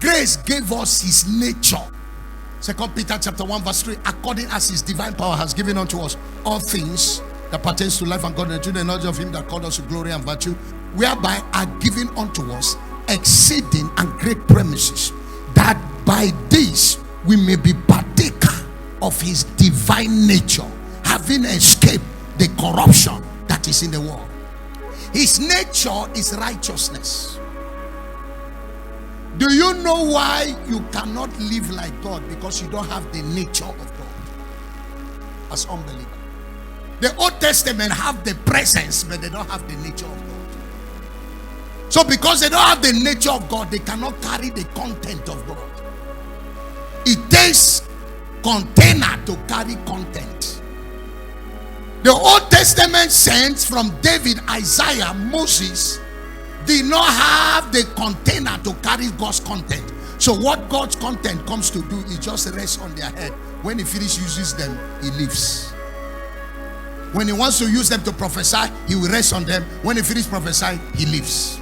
grace gave us his nature. 2 Peter chapter 1 verse 3, according as his divine power has given unto us all things that pertains to life and godliness, to the knowledge of him that called us to glory and virtue, whereby are given unto us exceeding and great promises, that by this we may be partaker of his divine nature, having escaped the corruption that is in the world. His nature is righteousness. Do you know why you cannot live like God? Because you don't have the nature of God as unbeliever. The Old Testament have the presence, but they don't have the nature of God. So because they don't have the nature of God, they cannot carry the content of God. It takes container to carry content. The Old Testament saints from David, Isaiah, Moses did not have the container to carry God's content. So what God's content comes to do is just rest on their head. When he finishes uses them, he leaves. When he wants to use them to prophesy, he will rest on them. When he finishes prophesying, he leaves.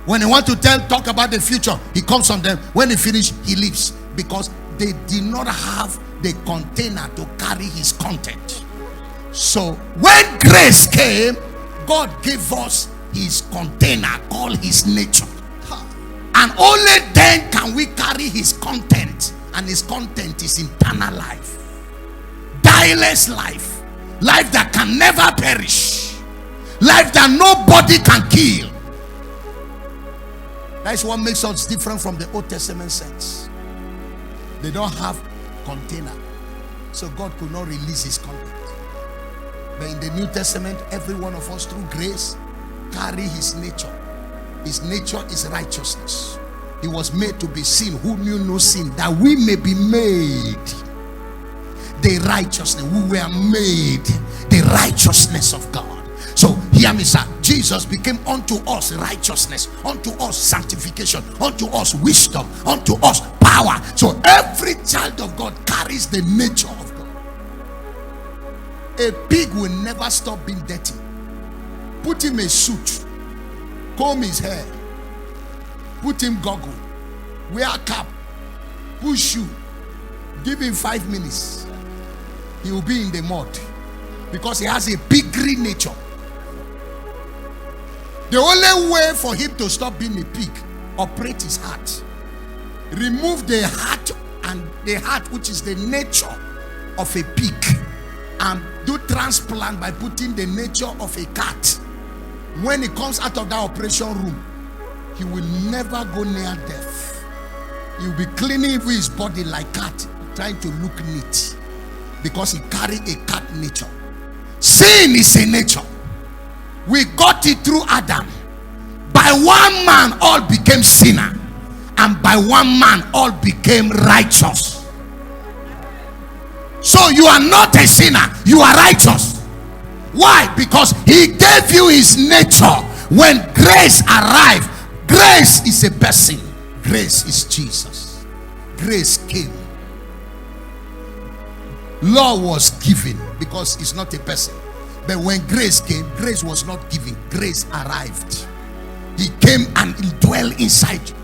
When he wants to talk about the future, he comes on them. When he finishes, he leaves. Because they did not have the container to carry his content. So when grace came, God gave us his container called his nature. And only then can we carry his content. And his content is eternal life. Diless life. Life that can never perish. Life that nobody can kill. That's what makes us different from the Old Testament saints. They don't have container. So God could not release his content. But in the New Testament, every one of us through grace carry his nature. His nature is righteousness. He was made to be sin who knew no sin, that we may be made the righteousness. We were made the righteousness of God. So hear me, sir. Jesus became unto us righteousness, unto us sanctification, unto us wisdom, unto us power. So every child of God carries the nature of God. A pig will never stop being dirty. Put him a suit, comb his hair, put him goggle, wear a cap, put shoe, give him 5 minutes, he will be in the mud because he has a piggery nature. The only way for him to stop being a pig, operate his heart. Remove the heart, and the heart which is the nature of a pig, and do transplant by putting the nature of a cat. When he comes out of that operation room, he will never go near death. He will be cleaning his body like cat, trying to look neat, because he carry a cat nature. Sin is a nature. We got it through Adam. By one man all became sinner, and by one man all became righteous. So you are not a sinner, you are righteous. Why? Because he gave you his nature. When grace arrived, grace is a person. Grace is Jesus. Grace came. Law was given because it's not a person. But when grace came, grace was not given. Grace arrived. He came and he dwelled inside you.